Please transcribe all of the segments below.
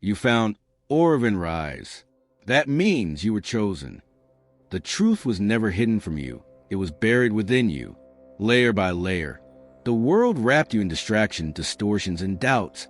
You found Orivyn rise. That means you were chosen. The truth was never hidden from you. It was buried within you, layer by layer. The world wrapped you in distraction, distortions, and doubts,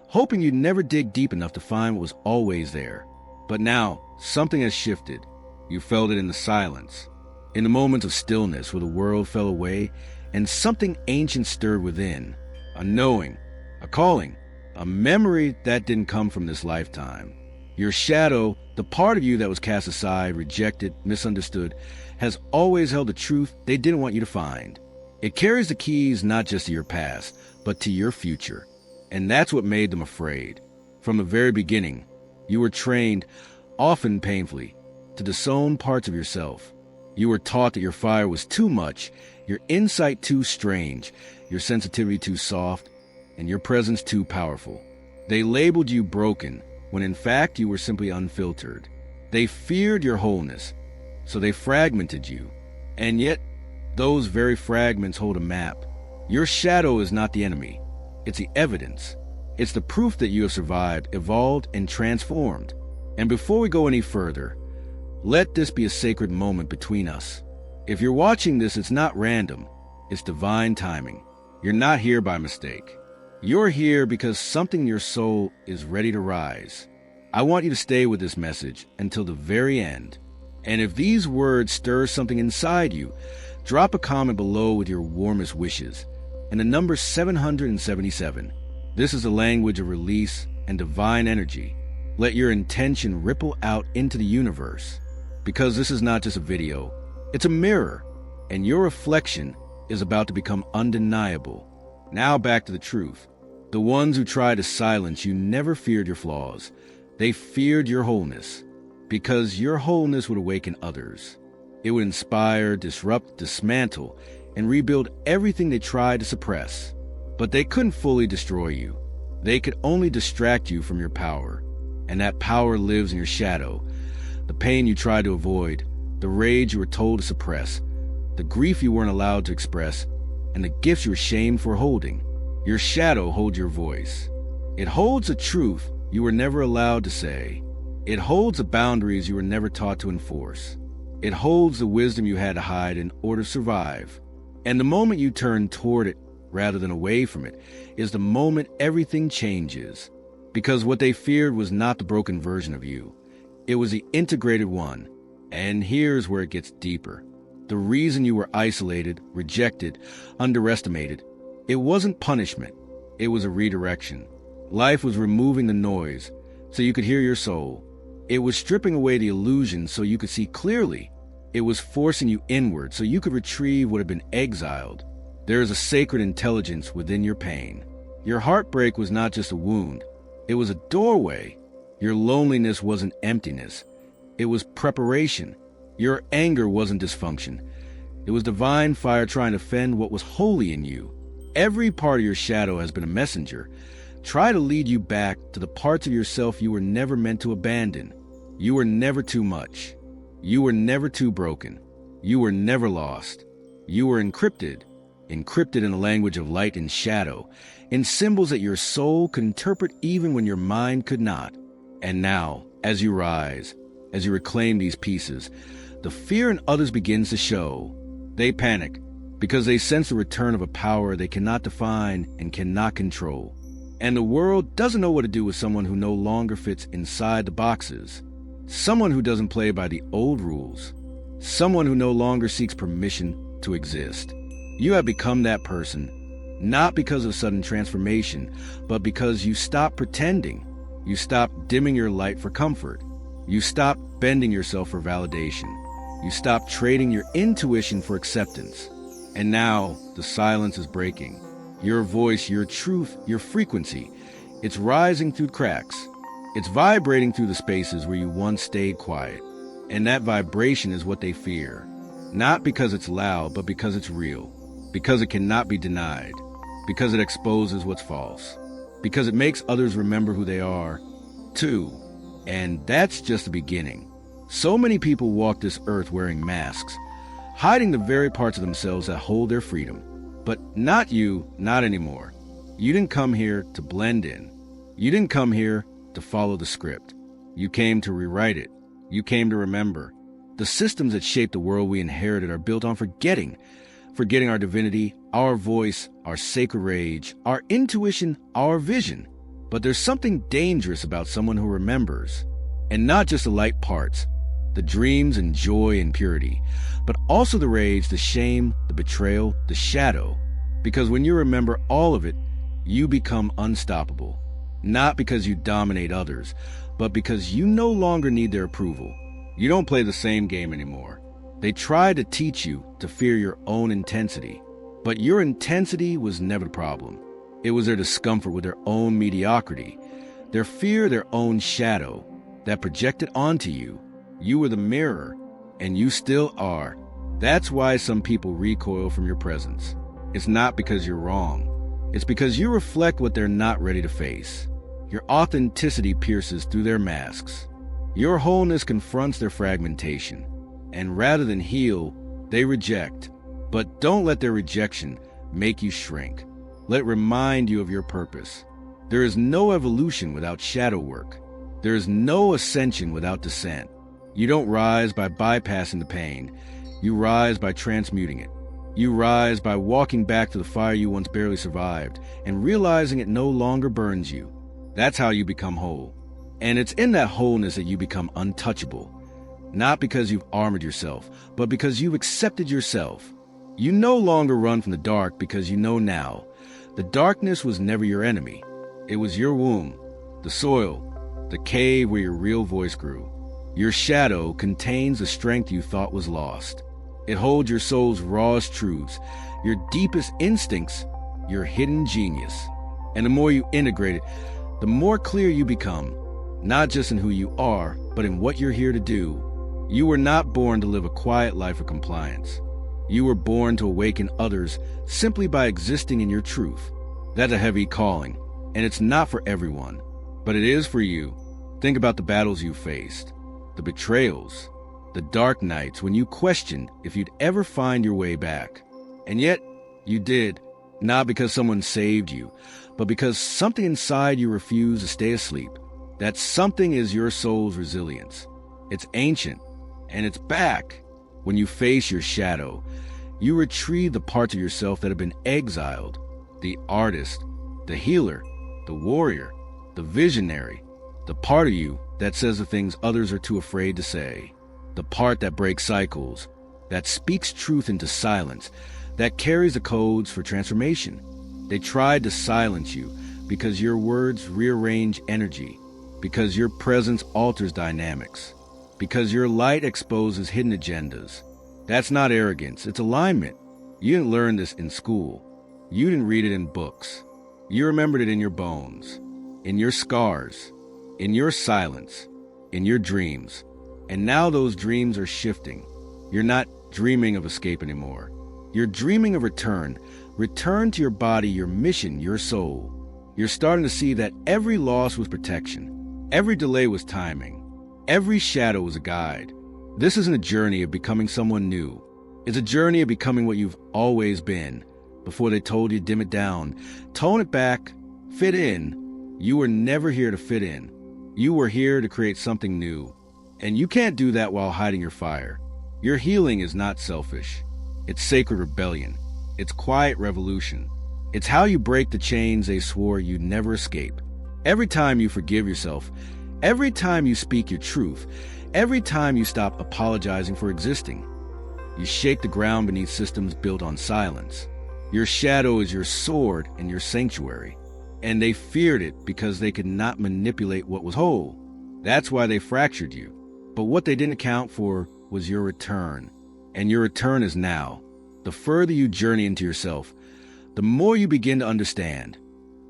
hoping you'd never dig deep enough to find what was always there. But now, something has shifted. You felt it in the silence, in the moments of stillness where the world fell away and something ancient stirred within. A knowing, a calling, a memory that didn't come from this lifetime. Your shadow, the part of you that was cast aside, rejected, misunderstood, has always held the truth they didn't want you to find. It carries the keys not just to your past, but to your future. And that's what made them afraid. From the very beginning, you were trained, often painfully, to disown parts of yourself. You were taught that your fire was too much, your insight too strange, your sensitivity too soft, and your presence too powerful. They labeled you broken, when in fact you were simply unfiltered. They feared your wholeness, so they fragmented you. And yet, those very fragments hold a map. Your shadow is not the enemy. It's the evidence. It's the proof that you have survived, evolved, and transformed. And before we go any further, let this be a sacred moment between us. If you're watching this, it's not random. It's divine timing. You're not here by mistake. You're here because something in your soul is ready to rise. I want you to stay with this message until the very end. And if these words stir something inside you, drop a comment below with your warmest wishes. And the number 777. This is the language of release and divine energy. Let your intention ripple out into the universe. Because this is not just a video, it's a mirror. And your reflection is about to become undeniable. Now back to the truth. The ones who tried to silence you never feared your flaws. They feared your wholeness. Because your wholeness would awaken others. It would inspire, disrupt, dismantle, and rebuild everything they tried to suppress. But they couldn't fully destroy you. They could only distract you from your power. And that power lives in your shadow. The pain you tried to avoid, the rage you were told to suppress, the grief you weren't allowed to express, and the gifts you were shamed for holding. Your shadow holds your voice. It holds the truth you were never allowed to say. It holds the boundaries you were never taught to enforce. It holds the wisdom you had to hide in order to survive. And the moment you turn toward it rather than away from it is the moment everything changes. Because what they feared was not the broken version of you. It was the integrated one. And here's where it gets deeper. The reason you were isolated, rejected, underestimated, it wasn't punishment. It was a redirection. Life was removing the noise so you could hear your soul. It was stripping away the illusion so you could see clearly. It was forcing you inward so you could retrieve what had been exiled. There is a sacred intelligence within your pain. Your heartbreak was not just a wound. It was a doorway. Your loneliness wasn't emptiness. It was preparation. Your anger wasn't dysfunction. It was divine fire trying to fend what was holy in you. Every part of your shadow has been a messenger. Try to lead you back to the parts of yourself you were never meant to abandon. You were never too much. You were never too broken. You were never lost. You were encrypted in the language of light and shadow, in symbols that your soul could interpret even when your mind could not. And now, as you rise, as you reclaim these pieces, the fear in others begins to show. They panic because they sense the return of a power they cannot define and cannot control. And the world doesn't know what to do with someone who no longer fits inside the boxes. Someone who doesn't play by the old rules. Someone who no longer seeks permission to exist. You have become that person, not because of sudden transformation, but because you stopped pretending. You stopped dimming your light for comfort. You stopped bending yourself for validation. You stopped trading your intuition for acceptance. And now the silence is breaking. Your voice, your truth, your frequency, it's rising through cracks. It's vibrating through the spaces where you once stayed quiet. And that vibration is what they fear. Not because it's loud, but because it's real. Because it cannot be denied. Because it exposes what's false. Because it makes others remember who they are, too. And that's just the beginning. So many people walk this earth wearing masks, hiding the very parts of themselves that hold their freedom. But not you, not anymore. You didn't come here to blend in. You didn't come here to follow the script. You came to rewrite it. You came to remember. The systems that shape the world we inherited are built on forgetting our divinity, our voice, our sacred rage, our intuition, our vision. But there's something dangerous about someone who remembers, and not just the light parts, the dreams and joy and purity, but also the rage, the shame, the betrayal, the shadow. Because when you remember all of it, you become unstoppable. Not because you dominate others, but because you no longer need their approval. You don't play the same game anymore. They tried to teach you to fear your own intensity, but your intensity was never the problem. It was their discomfort with their own mediocrity, their fear, their own shadow that projected onto you. You were the mirror, and you still are. That's why some people recoil from your presence. It's not because you're wrong. It's because you reflect what they're not ready to face. Your authenticity pierces through their masks. Your wholeness confronts their fragmentation. And rather than heal, they reject. But don't let their rejection make you shrink. Let it remind you of your purpose. There is no evolution without shadow work. There is no ascension without descent. You don't rise by bypassing the pain. You rise by transmuting it. You rise by walking back to the fire you once barely survived and realizing it no longer burns you. That's how you become whole. And it's in that wholeness that you become untouchable. Not because you've armored yourself, but because you've accepted yourself. You no longer run from the dark because you know now. The darkness was never your enemy. It was your womb, the soil, the cave where your real voice grew. Your shadow contains the strength you thought was lost. It holds your soul's rawest truths, your deepest instincts, your hidden genius. And the more you integrate it, the more clear you become, not just in who you are, but in what you're here to do. You were not born to live a quiet life of compliance. You were born to awaken others simply by existing in your truth. That's a heavy calling, and it's not for everyone, but it is for you. Think about the battles you faced, the betrayals, the dark nights when you questioned if you'd ever find your way back. And yet, you did, not because someone saved you, but because something inside you refused to stay asleep. That something is your soul's resilience. It's ancient, and it's back. When you face your shadow, you retrieve the parts of yourself that have been exiled. The artist, the healer, the warrior, the visionary, the part of you that says the things others are too afraid to say. The part that breaks cycles, that speaks truth into silence, that carries the codes for transformation. They tried to silence you because your words rearrange energy, because your presence alters dynamics, because your light exposes hidden agendas. That's not arrogance, it's alignment. You didn't learn this in school. You didn't read it in books. You remembered it in your bones, in your scars, in your silence, in your dreams. And now those dreams are shifting. You're not dreaming of escape anymore. You're dreaming of return. Return to your body, your mission, your soul. You're starting to see that every loss was protection. Every delay was timing. Every shadow was a guide. This isn't a journey of becoming someone new. It's a journey of becoming what you've always been. Before they told you dim it down, tone it back, fit in. You were never here to fit in. You were here to create something new. And you can't do that while hiding your fire. Your healing is not selfish. It's sacred rebellion. It's quiet revolution. It's how you break the chains they swore you'd never escape. Every time you forgive yourself, every time you speak your truth, every time you stop apologizing for existing, you shake the ground beneath systems built on silence. Your shadow is your sword and your sanctuary. And they feared it because they could not manipulate what was whole. That's why they fractured you. But what they didn't account for was your return. And your return is now. The further you journey into yourself, the more you begin to understand.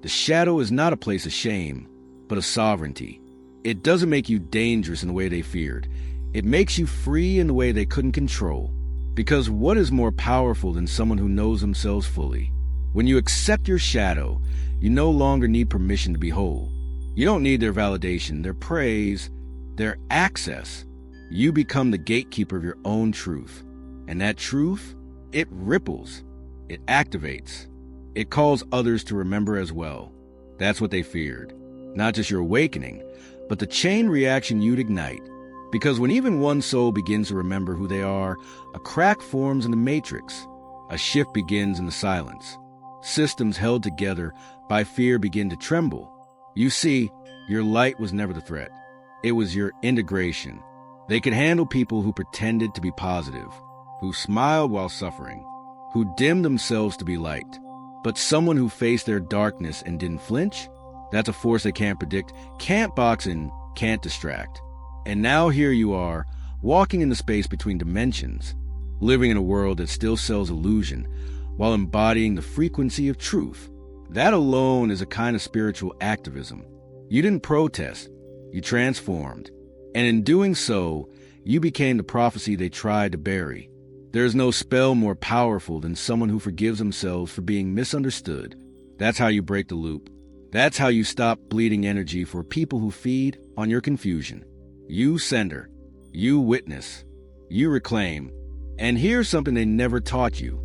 The shadow is not a place of shame, but of sovereignty. It doesn't make you dangerous in the way they feared. It makes you free in the way they couldn't control. Because what is more powerful than someone who knows themselves fully? When you accept your shadow, you no longer need permission to be whole. You don't need their validation, their praise, their access. You become the gatekeeper of your own truth. And that truth, it ripples, it activates, it calls others to remember as well. That's what they feared. not just your awakening, but the chain reaction you'd ignite. Because when even one soul begins to remember who they are, a crack forms in the matrix. A shift begins in the silence. Systems held together by fear begin to tremble. You see, your light was never the threat. It was your integration. They could handle people who pretended to be positive, who smiled while suffering, who dimmed themselves to be liked. But someone who faced their darkness and didn't flinch, that's a force they can't predict, can't box in, can't distract. And now here you are, walking in the space between dimensions, living in a world that still sells illusion, while embodying the frequency of truth. That alone is a kind of spiritual activism. You didn't protest, you transformed. And in doing so, you became the prophecy they tried to bury. There is no spell more powerful than someone who forgives themselves for being misunderstood. That's how you break the loop. That's how you stop bleeding energy for people who feed on your confusion. You sender, you witness, you reclaim. And here's something they never taught you.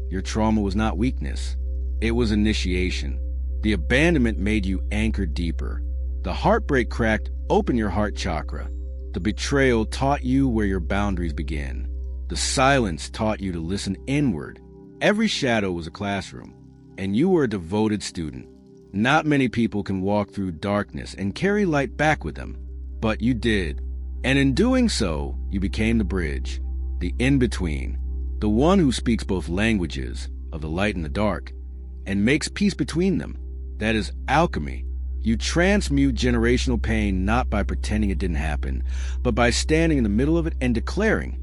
Your trauma was not weakness. It was initiation. The abandonment made you anchor deeper. The heartbreak cracked open your heart chakra. The betrayal taught you where your boundaries begin. The silence taught you to listen inward. Every shadow was a classroom, and you were a devoted student. Not many people can walk through darkness and carry light back with them, but you did. And in doing so, you became the bridge, the in-between, the one who speaks both languages of the light and the dark, and makes peace between them. That is alchemy. You transmute generational pain not by pretending it didn't happen, but by standing in the middle of it and declaring,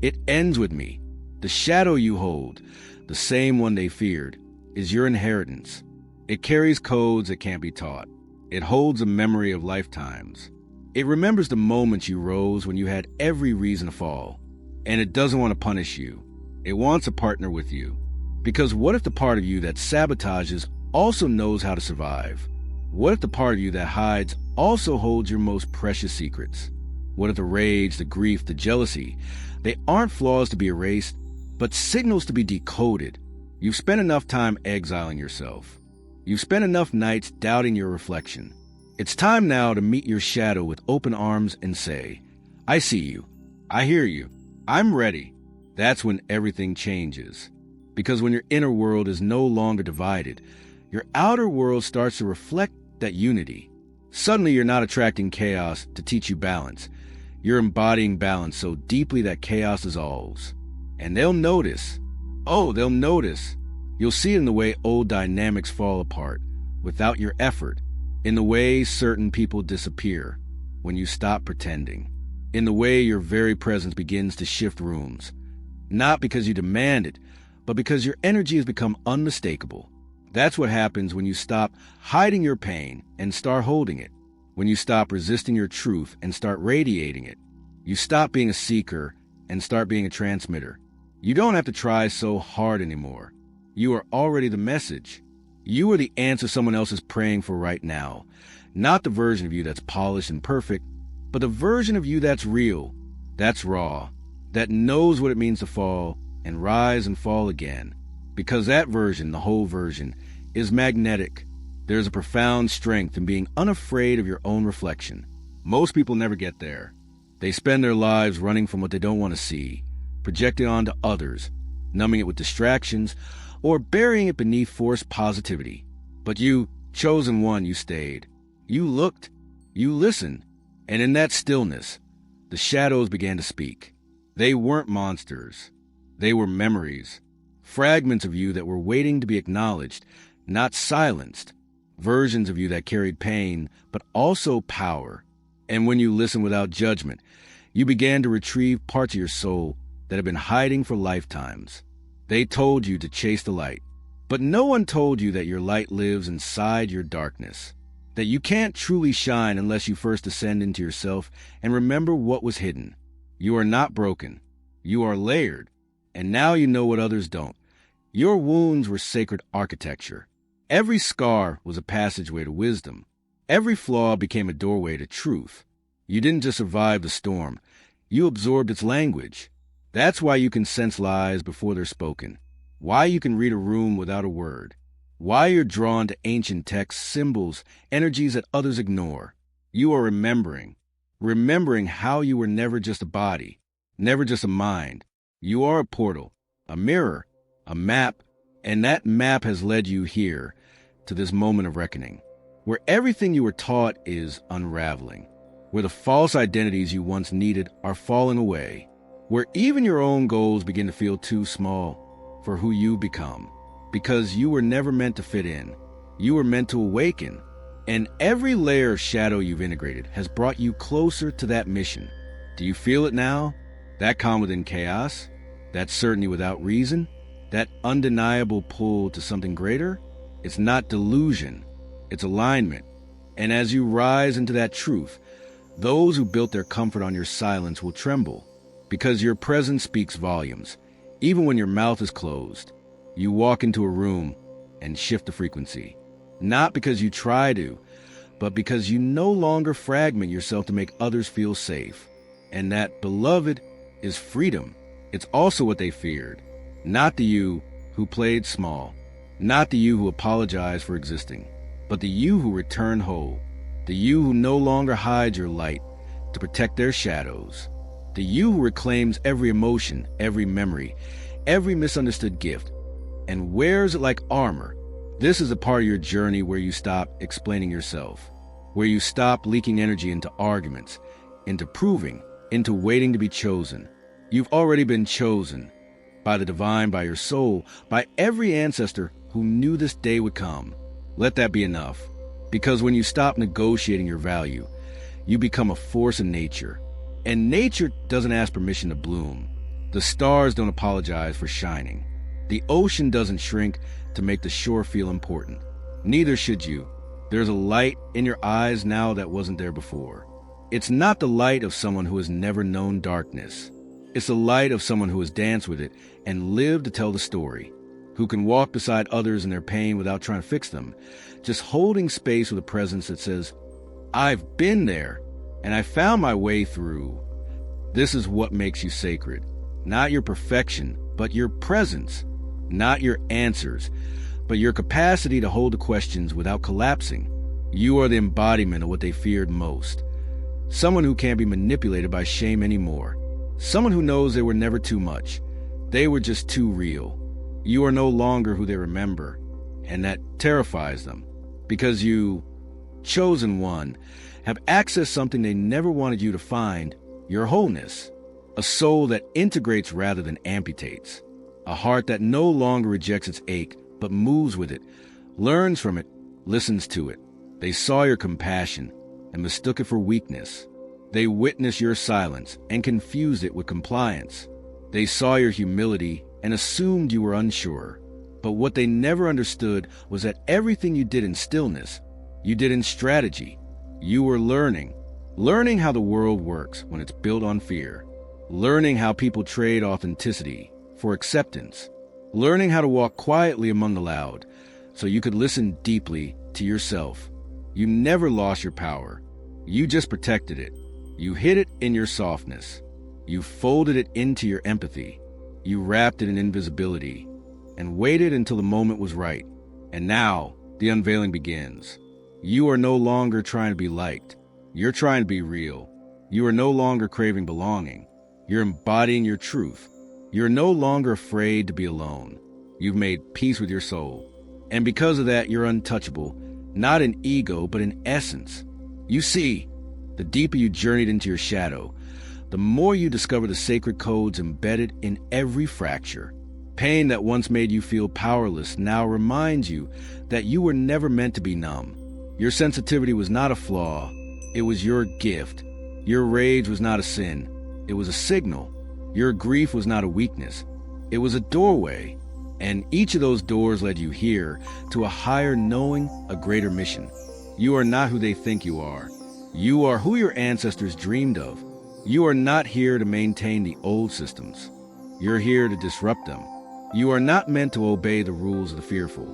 "It ends with me." The shadow you hold, the same one they feared, is your inheritance. It carries codes that can't be taught. It holds a memory of lifetimes. It remembers the moments you rose when you had every reason to fall. And it doesn't want to punish you. It wants to partner with you. Because what if the part of you that sabotages also knows how to survive? What if the part of you that hides also holds your most precious secrets? What if the rage, the grief, the jealousy, they aren't flaws to be erased, but signals to be decoded? You've spent enough time exiling yourself. You've spent enough nights doubting your reflection. It's time now to meet your shadow with open arms and say, "I see you. I hear you. I'm ready." That's when everything changes. Because when your inner world is no longer divided, your outer world starts to reflect that unity. Suddenly you're not attracting chaos to teach you balance. You're embodying balance so deeply that chaos dissolves. And they'll notice. Oh, they'll notice. You'll see it in the way old dynamics fall apart, without your effort, in the way certain people disappear, when you stop pretending, in the way your very presence begins to shift rooms, not because you demand it, but because your energy has become unmistakable. That's what happens when you stop hiding your pain and start holding it, when you stop resisting your truth and start radiating it. You stop being a seeker and start being a transmitter. You don't have to try so hard anymore. You are already the message. You are the answer someone else is praying for right now. Not the version of you that's polished and perfect, but the version of you that's real, that's raw, that knows what it means to fall and rise and fall again. Because that version, the whole version, is magnetic. There's a profound strength in being unafraid of your own reflection. Most people never get there. They spend their lives running from what they don't want to see, projecting onto others, numbing it with distractions, or burying it beneath forced positivity. But you, chosen one, you stayed. You looked, you listened, and in that stillness, the shadows began to speak. They weren't monsters. They were memories, fragments of you that were waiting to be acknowledged, not silenced, versions of you that carried pain, but also power. And when you listened without judgment, you began to retrieve parts of your soul that had been hiding for lifetimes. They told you to chase the light, but no one told you that your light lives inside your darkness, that you can't truly shine unless you first ascend into yourself and remember what was hidden. You are not broken. You are layered, and now you know what others don't. Your wounds were sacred architecture. Every scar was a passageway to wisdom. Every flaw became a doorway to truth. You didn't just survive the storm. You absorbed its language. That's why you can sense lies before they're spoken. Why you can read a room without a word. why you're drawn to ancient texts, symbols, energies that others ignore. You are remembering how you were never just a body, never just a mind. You are a portal, a mirror, a map, and that map has led you here to this moment of reckoning, where everything you were taught is unraveling, where the false identities you once needed are falling away, where even your own goals begin to feel too small for who you become, because you were never meant to fit in. You were meant to awaken, and every layer of shadow you've integrated has brought you closer to that mission. Do you feel it now? That calm within chaos? That certainty without reason? That undeniable pull to something greater? It's not delusion, it's alignment. And as you rise into that truth, those who built their comfort on your silence will tremble, because your presence speaks volumes. Even when your mouth is closed, you walk into a room and shift the frequency. Not because you try to, but because you no longer fragment yourself to make others feel safe. And that, beloved, is freedom. It's also what they feared. Not the you who played small, not the you who apologized for existing, but the you who returned whole, the you who no longer hides your light to protect their shadows, the you who reclaims every emotion, every memory, every misunderstood gift, and wears it like armor. This is a part of your journey where you stop explaining yourself, where you stop leaking energy into arguments, into proving, into waiting to be chosen. You've already been chosen by the divine, by your soul, by every ancestor who knew this day would come. Let that be enough, because when you stop negotiating your value, you become a force in nature, and nature doesn't ask permission to bloom. The stars don't apologize for shining. The ocean doesn't shrink to make the shore feel important. Neither should you. There's a light in your eyes now that wasn't there before. It's not the light of someone who has never known darkness. It's the light of someone who has danced with it and lived to tell the story, who can walk beside others in their pain without trying to fix them, just holding space with a presence that says, I've been there, and I found my way through. This is what makes you sacred. Not your perfection, but your presence. Not your answers, but your capacity to hold the questions without collapsing. You are the embodiment of what they feared most. Someone who can't be manipulated by shame anymore. Someone who knows they were never too much. They were just too real. You are no longer who they remember, and that terrifies them, because you, chosen one, have accessed something they never wanted you to find, your wholeness. A soul that integrates rather than amputates. A heart that no longer rejects its ache, but moves with it, learns from it, listens to it. They saw your compassion and mistook it for weakness. They witnessed your silence and confused it with compliance. They saw your humility and assumed you were unsure. But what they never understood was that everything you did in stillness, you did in strategy. You were learning how the world works when it's built on fear, learning how people trade authenticity for acceptance, learning how to walk quietly among the loud so you could listen deeply to yourself. You never lost your power. You just protected it. You hid it in your softness. You folded it into your empathy. You wrapped it in invisibility and waited until the moment was right. And now the unveiling begins. You are no longer trying to be liked. You're trying to be real. You are no longer craving belonging. You're embodying your truth. You're no longer afraid to be alone. You've made peace with your soul. And because of that, you're untouchable, not in ego, but in essence. You see, the deeper you journeyed into your shadow, the more you discover the sacred codes embedded in every fracture. Pain that once made you feel powerless now reminds you that you were never meant to be numb. Your sensitivity was not a flaw. It was your gift. Your rage was not a sin. It was a signal. Your grief was not a weakness. It was a doorway. And each of those doors led you here to a higher knowing, a greater mission. You are not who they think you are. You are who your ancestors dreamed of. You are not here to maintain the old systems. You're here to disrupt them. You are not meant to obey the rules of the fearful.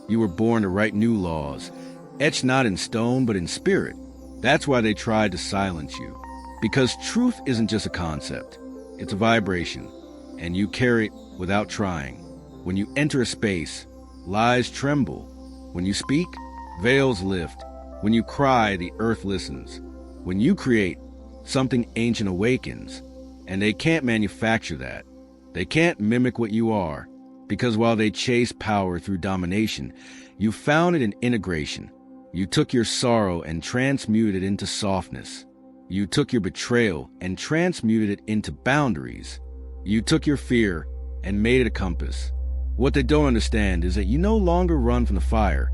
You were born to write new laws, etched not in stone but in spirit. That's why they tried to silence you. Because truth isn't just a concept. It's a vibration, and you carry it without trying. When you enter a space, lies tremble, When you speak, veils lift. When you cry, the earth listens. When you create, something ancient awakens. And they can't manufacture that. They can't mimic what you are. Because while they chase power through domination, you found it in integration. You took your sorrow and transmuted it into softness. You took your betrayal and transmuted it into boundaries. You took your fear and made it a compass. What they don't understand is that you no longer run from the fire.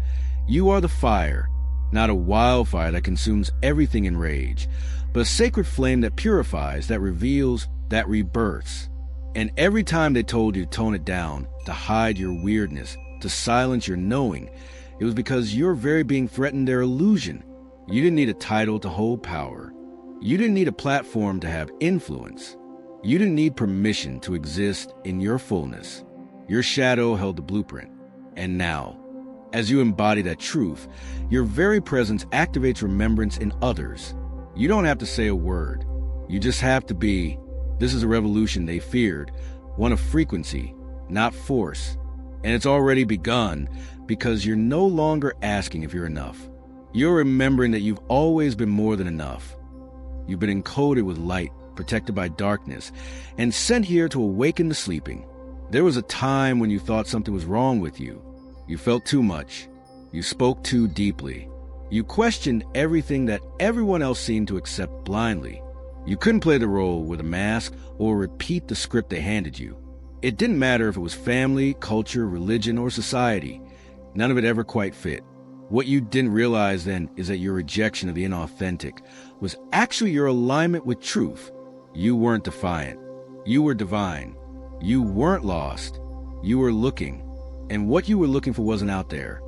You are the fire, not a wildfire that consumes everything in rage, but a sacred flame that purifies, that reveals, that rebirths. And every time they told you to tone it down, to hide your weirdness, to silence your knowing, it was because your very being threatened their illusion. You didn't need a title to hold power. You didn't need a platform to have influence. You didn't need permission to exist in your fullness. Your shadow held the blueprint. And now, as you embody that truth, your very presence activates remembrance in others. You don't have to say a word. You just have to be. This is a revolution they feared, one of frequency, not force. And it's already begun because you're no longer asking if you're enough. You're remembering that you've always been more than enough. You've been encoded with light, protected by darkness, and sent here to awaken the sleeping. There was a time when you thought something was wrong with you. You felt too much. You spoke too deeply. You questioned everything that everyone else seemed to accept blindly. You couldn't play the role with a mask or repeat the script they handed you. It didn't matter if it was family, culture, religion, or society. None of it ever quite fit. What you didn't realize then is that your rejection of the inauthentic was actually your alignment with truth. You weren't defiant. You were divine. You weren't lost. You were looking. And what you were looking for wasn't out there.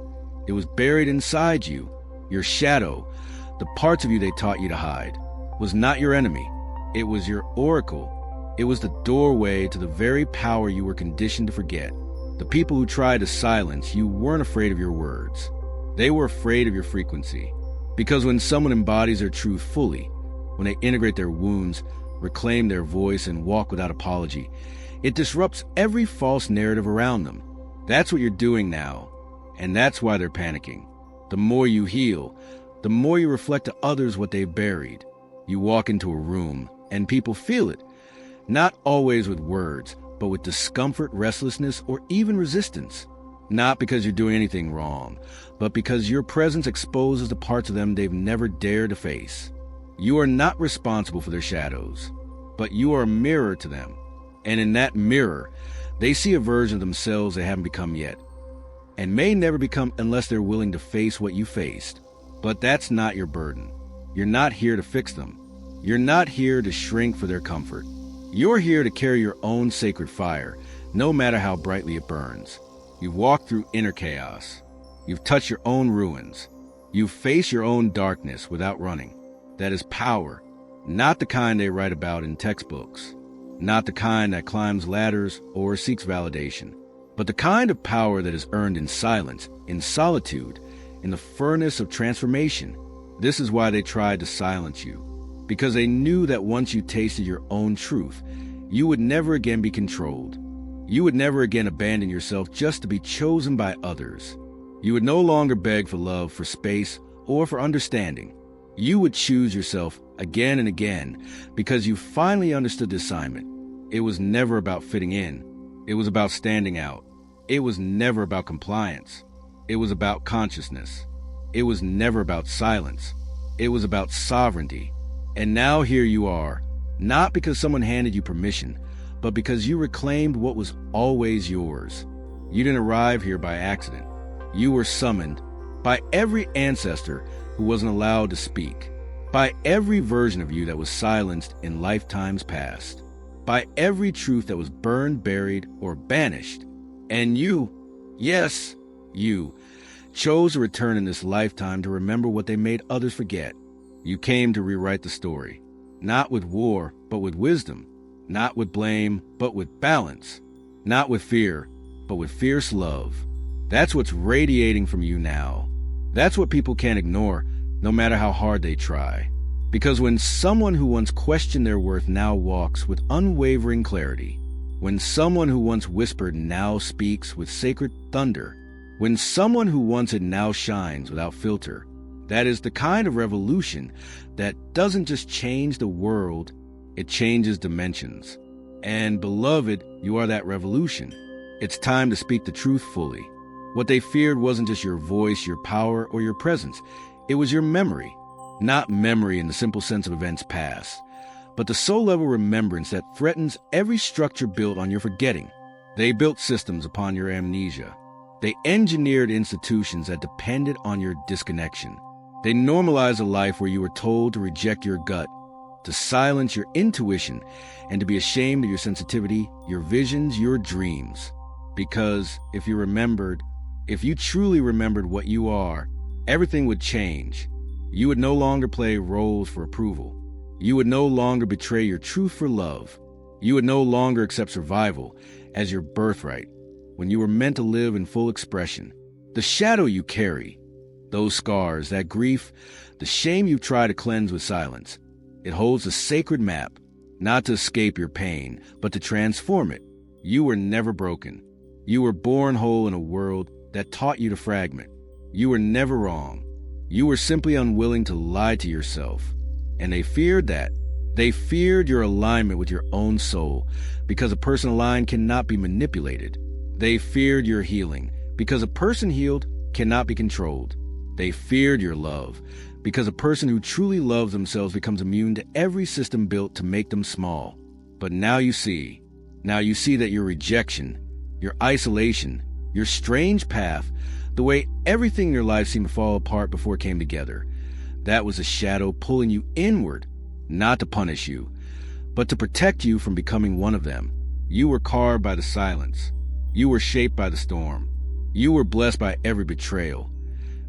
It was buried inside you. Your shadow, the parts of you they taught you to hide, was not your enemy. It was your oracle. It was the doorway to the very power you were conditioned to forget. The people who tried to silence you weren't afraid of your words. They were afraid of your frequency. Because when someone embodies their truth fully, when they integrate their wounds, reclaim their voice, and walk without apology, it disrupts every false narrative around them. That's what you're doing now, and that's why they're panicking. The more you heal, the more you reflect to others what they've buried. You walk into a room, and people feel it. Not always with words, but with discomfort, restlessness, or even resistance. Not because you're doing anything wrong, but because your presence exposes the parts of them they've never dared to face. You are not responsible for their shadows, but you are a mirror to them. And in that mirror, they see a version of themselves they haven't become yet, and may never become unless they're willing to face what you faced. But that's not your burden. You're not here to fix them. You're not here to shrink for their comfort. You're here to carry your own sacred fire, no matter how brightly it burns. You've walked through inner chaos. You've touched your own ruins. You've faced your own darkness without running. That is power, not the kind they write about in textbooks, not the kind that climbs ladders or seeks validation, but the kind of power that is earned in silence, in solitude, in the furnace of transformation. This is why they tried to silence you, because they knew that once you tasted your own truth, you would never again be controlled. You would never again abandon yourself just to be chosen by others. You would no longer beg for love, for space, or for understanding. You would choose yourself again and again because you finally understood the assignment. It was never about fitting in. It was about standing out. It was never about compliance. It was about consciousness. It was never about silence. It was about sovereignty. And now here you are, not because someone handed you permission, but because you reclaimed what was always yours. You didn't arrive here by accident. You were summoned by every ancestor who wasn't allowed to speak, by every version of you that was silenced in lifetimes past, by every truth that was burned, buried, or banished. And you, yes, you, chose to return in this lifetime to remember what they made others forget. You came to rewrite the story, not with war, but with wisdom. Not with blame, but with balance. Not with fear, but with fierce love. That's what's radiating from you now. That's what people can't ignore, no matter how hard they try. Because when someone who once questioned their worth now walks with unwavering clarity, when someone who once whispered now speaks with sacred thunder, When someone who once had now shines without filter, that is the kind of revolution that doesn't just change the world, it changes dimensions. And beloved, you are that revolution. It's time to speak the truth fully. What they feared wasn't just your voice, your power, or your presence. It was your memory. Not memory in the simple sense of events past, but the soul-level remembrance that threatens every structure built on your forgetting. They built systems upon your amnesia. They engineered institutions that depended on your disconnection. They normalized a life where you were told to reject your gut, to silence your intuition, and to be ashamed of your sensitivity, your visions, your dreams. Because if you truly remembered what you are, everything would change. You would no longer play roles for approval. You would no longer betray your truth for love. You would no longer accept survival as your birthright when you were meant to live in full expression. The shadow you carry, those scars, that grief, the shame you try to cleanse with silence, it holds a sacred map, not to escape your pain, but to transform it. You were never broken. You were born whole in a world that taught you to fragment. You were never wrong. You were simply unwilling to lie to yourself. And they feared that. They feared your alignment with your own soul, because a person aligned cannot be manipulated. They feared your healing, because a person healed cannot be controlled. They feared your love, because a person who truly loves themselves becomes immune to every system built to make them small. But now you see that your rejection, your isolation, your strange path, the way everything in your life seemed to fall apart before it came together, that was a shadow pulling you inward, not to punish you, but to protect you from becoming one of them. You were carved by the silence. You were shaped by the storm. You were blessed by every betrayal.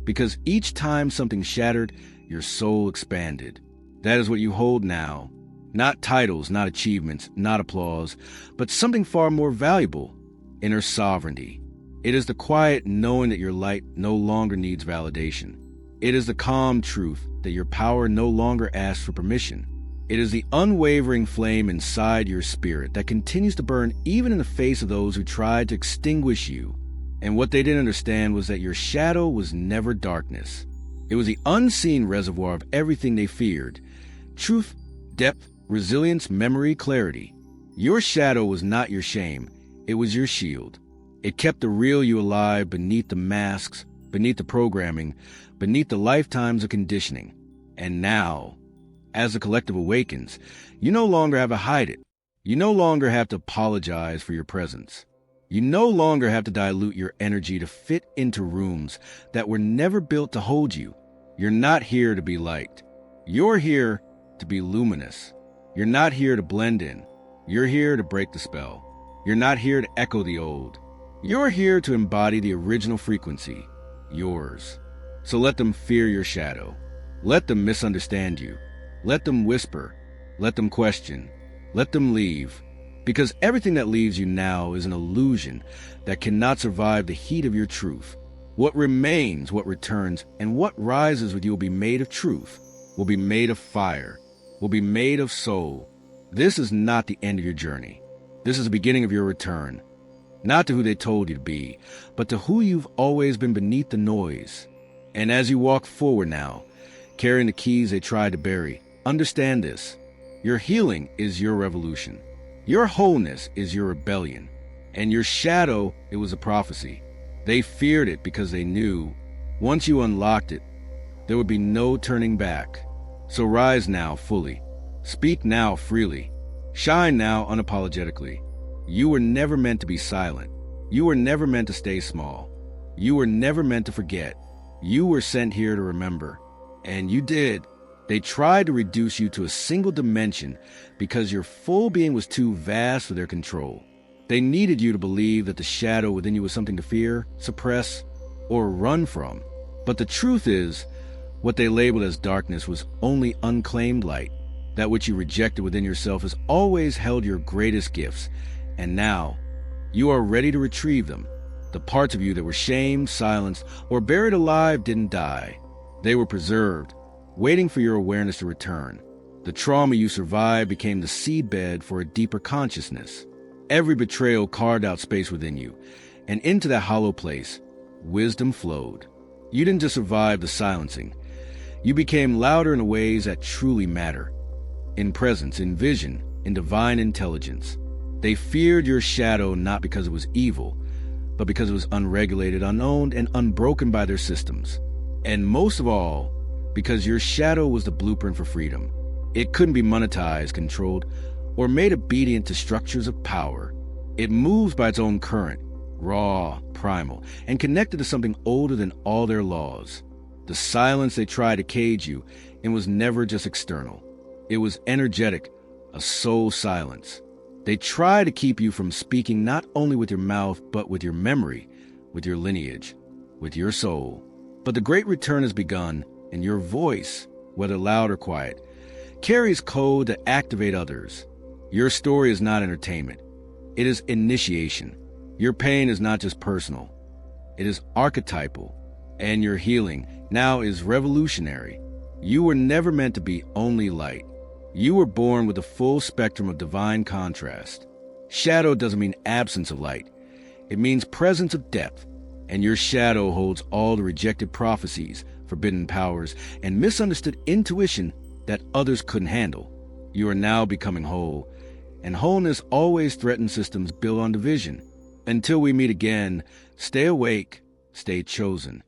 Because each time something shattered, your soul expanded. That is what you hold now. Not titles, not achievements, not applause, but something far more valuable, inner sovereignty. It is the quiet knowing that your light no longer needs validation. It is the calm truth that your power no longer asks for permission. It is the unwavering flame inside your spirit that continues to burn even in the face of those who tried to extinguish you. And what they didn't understand was that your shadow was never darkness. It was the unseen reservoir of everything they feared. Truth, depth, resilience, memory, clarity. Your shadow was not your shame. It was your shield. It kept the real you alive beneath the masks, beneath the programming, beneath the lifetimes of conditioning. And now, as the collective awakens, you no longer have to hide it. You no longer have to apologize for your presence. You no longer have to dilute your energy to fit into rooms that were never built to hold you. You're not here to be liked. You're here to be luminous. You're not here to blend in. You're here to break the spell. You're not here to echo the old. You're here to embody the original frequency, yours. So let them fear your shadow. Let them misunderstand you. Let them whisper. Let them question. Let them leave. Because everything that leaves you now is an illusion that cannot survive the heat of your truth. What remains, what returns, and what rises with you will be made of truth, will be made of fire, will be made of soul. This is not the end of your journey. This is the beginning of your return. Not to who they told you to be, but to who you've always been beneath the noise. And as you walk forward now, carrying the keys they tried to bury, understand this. Your healing is your revolution. Your wholeness is your rebellion. And your shadow, it was a prophecy. They feared it because they knew, once you unlocked it, there would be no turning back. So rise now fully. Speak now freely. Shine now unapologetically. You were never meant to be silent. You were never meant to stay small. You were never meant to forget. You were sent here to remember. And you did. They tried to reduce you to a single dimension because your full being was too vast for their control. They needed you to believe that the shadow within you was something to fear, suppress, or run from. But the truth is, what they labeled as darkness was only unclaimed light. That which you rejected within yourself has always held your greatest gifts. And now, you are ready to retrieve them. The parts of you that were shamed, silenced, or buried alive didn't die. They were preserved, waiting for your awareness to return. The trauma you survived became the seedbed for a deeper consciousness. Every betrayal carved out space within you, and into that hollow place, wisdom flowed. You didn't just survive the silencing. You became louder in ways that truly matter. In presence, in vision, in divine intelligence. They feared your shadow not because it was evil, but because it was unregulated, unowned, and unbroken by their systems. And most of all, because your shadow was the blueprint for freedom. It couldn't be monetized, controlled, or made obedient to structures of power. It moves by its own current, raw, primal, and connected to something older than all their laws. The silence they tried to cage you in was never just external. It was energetic, a soul silence. They tried to keep you from speaking not only with your mouth, but with your memory, with your lineage, with your soul. But the great return has begun, and your voice, whether loud or quiet, carries code to activate others. Your story is not entertainment. It is initiation. Your pain is not just personal. It is archetypal. And your healing now is revolutionary. You were never meant to be only light. You were born with a full spectrum of divine contrast. Shadow doesn't mean absence of light. It means presence of depth. And your shadow holds all the rejected prophecies, forbidden powers, and misunderstood intuition that others couldn't handle. You are now becoming whole. And wholeness always threatens systems built on division. Until we meet again, stay awake, stay chosen.